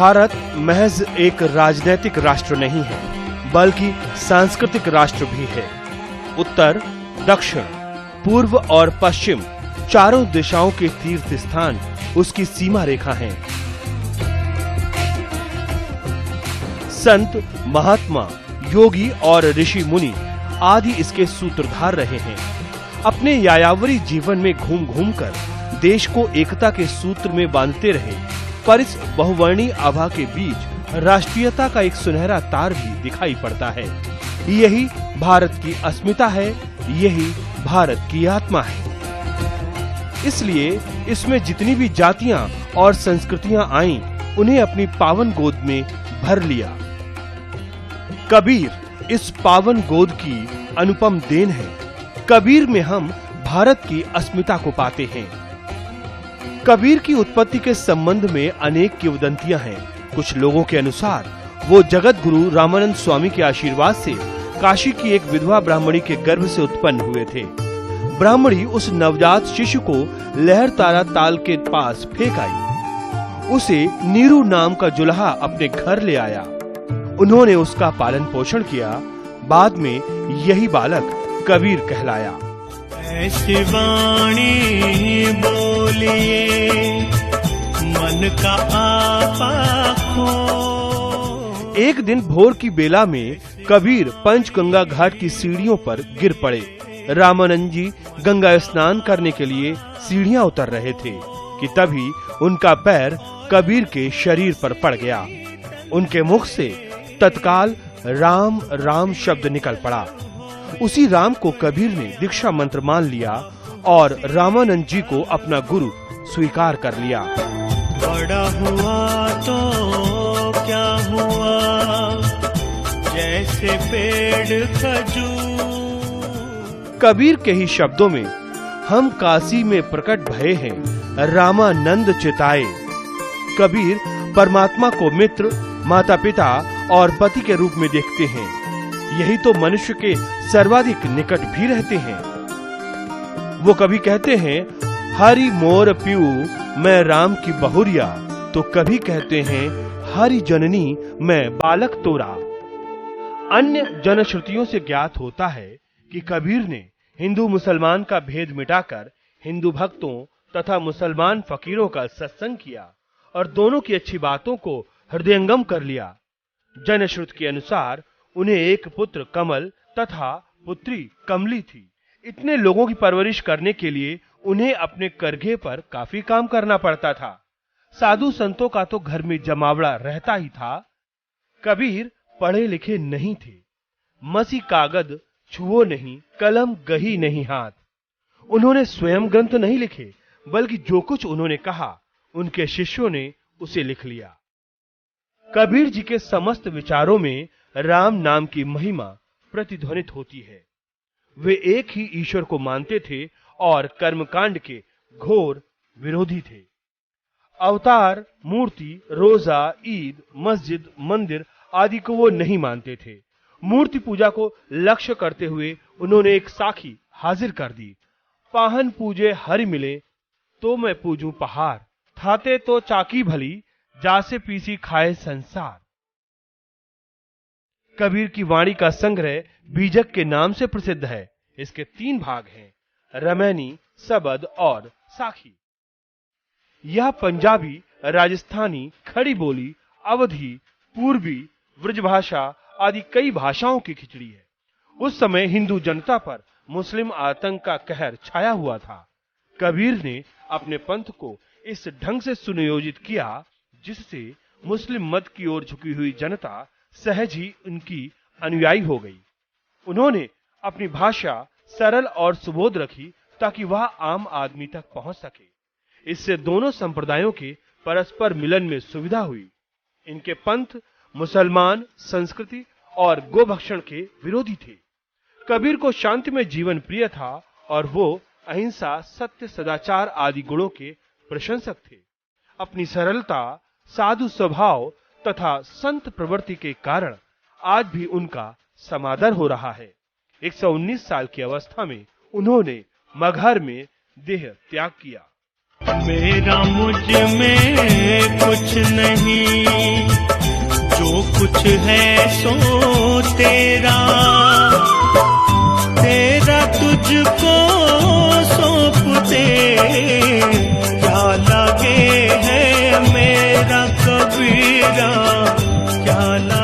भारत महज एक राजनीतिक राष्ट्र नहीं है, बल्कि सांस्कृतिक राष्ट्र भी है। उत्तर, दक्षिण, पूर्व और पश्चिम चारों दिशाओं के तीर्थ स्थान उसकी सीमा रेखा हैं। संत, महात्मा, योगी और ऋषि मुनि आदि इसके सूत्रधार रहे हैं। अपने यायावरी जीवन में घूम घूम कर देश को एकता के सूत्र में बांधते रहे, पर इस बहुवर्णीय आभा के बीच राष्ट्रीयता का एक सुनहरा तार भी दिखाई पड़ता है। यही भारत की अस्मिता है, यही भारत की आत्मा है। इसलिए इसमें जितनी भी जातियां और संस्कृतियां आईं, उन्हें अपनी पावन गोद में भर लिया। कबीर इस पावन गोद की अनुपम देन है। कबीर में हम भारत की अस्मिता को पाते हैं। कबीर की उत्पत्ति के संबंध में अनेक किंवदंतियां हैं। कुछ लोगों के अनुसार वो जगत गुरु रामानंद स्वामी के आशीर्वाद से काशी की एक विधवा ब्राह्मणी के गर्भ से उत्पन्न हुए थे। ब्राह्मणी उस नवजात शिशु को लहर तारा ताल के पास फेंक आई। उसे नीरू नाम का जुल्हा अपने घर ले आया। उन्होंने उसका पालन पोषण किया। बाद में यही बालक कबीर कहलाया। ऐसी वाणी बोलिए मन का आपा खो। एक दिन भोर की बेला में कबीर पंचगंगा घाट की सीढ़ियों पर गिर पड़े। रामानंद जी गंगा स्नान करने के लिए सीढ़ियां उतर रहे थे कि तभी उनका पैर कबीर के शरीर पर पड़ गया। उनके मुख से तत्काल राम राम शब्द निकल पड़ा। उसी राम को कबीर ने दीक्षा मंत्र मान लिया और रामानंद जी को अपना गुरु स्वीकार कर लिया। बड़ा हुआ तो क्या हुआ, जैसे पेड़ खजूर। कबीर के ही शब्दों में, हम काशी में प्रकट भये हैं, रामानंद चिताए। कबीर परमात्मा को मित्र, माता पिता और पति के रूप में देखते हैं। यही तो मनुष्य के सर्वाधिक निकट भी रहते हैं। वो कभी कहते हैं, हरि मोर पियू मैं राम की बहुरिया, तो कभी कहते हैं, हरि जननी मैं बालक तोरा। अन्य जनश्रुतियों से ज्ञात होता है कि कबीर ने हिंदू मुसलमान का भेद मिटाकर हिंदू भक्तों तथा मुसलमान फकीरों का सत्संग किया और दोनों की अच्छी बातों को हृदयंगम कर लिया। जनश्रुति के अनुसार उन्हें एक पुत्र कमल तथा पुत्री कमली थी। इतने लोगों की परवरिश करने के लिए उन्हें अपने करघे पर काफी काम करना पड़ता था। साधु संतों का तो घर में जमावड़ा रहता ही था। कबीर पढ़े लिखे नहीं थे। मसी कागज छुओ नहीं, कलम गही नहीं हाथ। उन्होंने स्वयं ग्रंथ नहीं लिखे, बल्कि जो कुछ उन्होंने कहा उनके शिष्यों ने उसे लिख लिया। कबीर जी के समस्त विचारों में राम नाम की महिमा प्रतिध्वनित होती है। वे एक ही ईश्वर को मानते थे और कर्मकांड के घोर विरोधी थे। अवतार, मूर्ति, रोजा, ईद, मस्जिद, मंदिर आदि को वो नहीं मानते थे। मूर्ति पूजा को लक्ष्य करते हुए उन्होंने एक साखी हाजिर कर दी। पाहन पूजे हरि मिले, तो मैं पूजूं पहाड़, थाते तो चाकी भली, जासे पीसी खाए संसार। कबीर की वाणी का संग्रह बीजक के नाम से प्रसिद्ध है। इसके 3 भाग हैं, रमैनी, सबद और साखी। यह पंजाबी, राजस्थानी, खड़ी बोली, अवधी, पूर्वी, ब्रजभाषा आदि कई भाषाओं की खिचड़ी है। उस समय हिंदू जनता पर मुस्लिम आतंक का कहर छाया हुआ था। कबीर ने अपने पंथ को इस ढंग से सुनियोजित किया जिससे मुस्लिम मत की ओर झुकी हुई जनता सहज ही उनकी अनुयायी हो गई। उन्होंने अपनी भाषा सरल और सुबोध रखी ताकि वह आम आदमी तक पहुंच सके। इससे दोनों संप्रदायों के परस्पर मिलन में सुविधा हुई। इनके पंथ मुसलमान संस्कृति और गोभक्षण के विरोधी थे। कबीर को शांति में जीवन प्रिय था और वो अहिंसा, सत्य, सदाचार आदि गुणों के प्रशंसक थे। अपनी सरलता, साधु स्वभाव तथा संत प्रवृत्ति के कारण आज भी उनका समादर हो रहा है। 119 साल की अवस्था में उन्होंने मगहर में देह त्याग किया। मेरा मुझ में कुछ नहीं, जो कुछ है सो तेरा, तेरा तुझको सौंप दे, क्या लगे है मेरा कबीरा, क्या लगे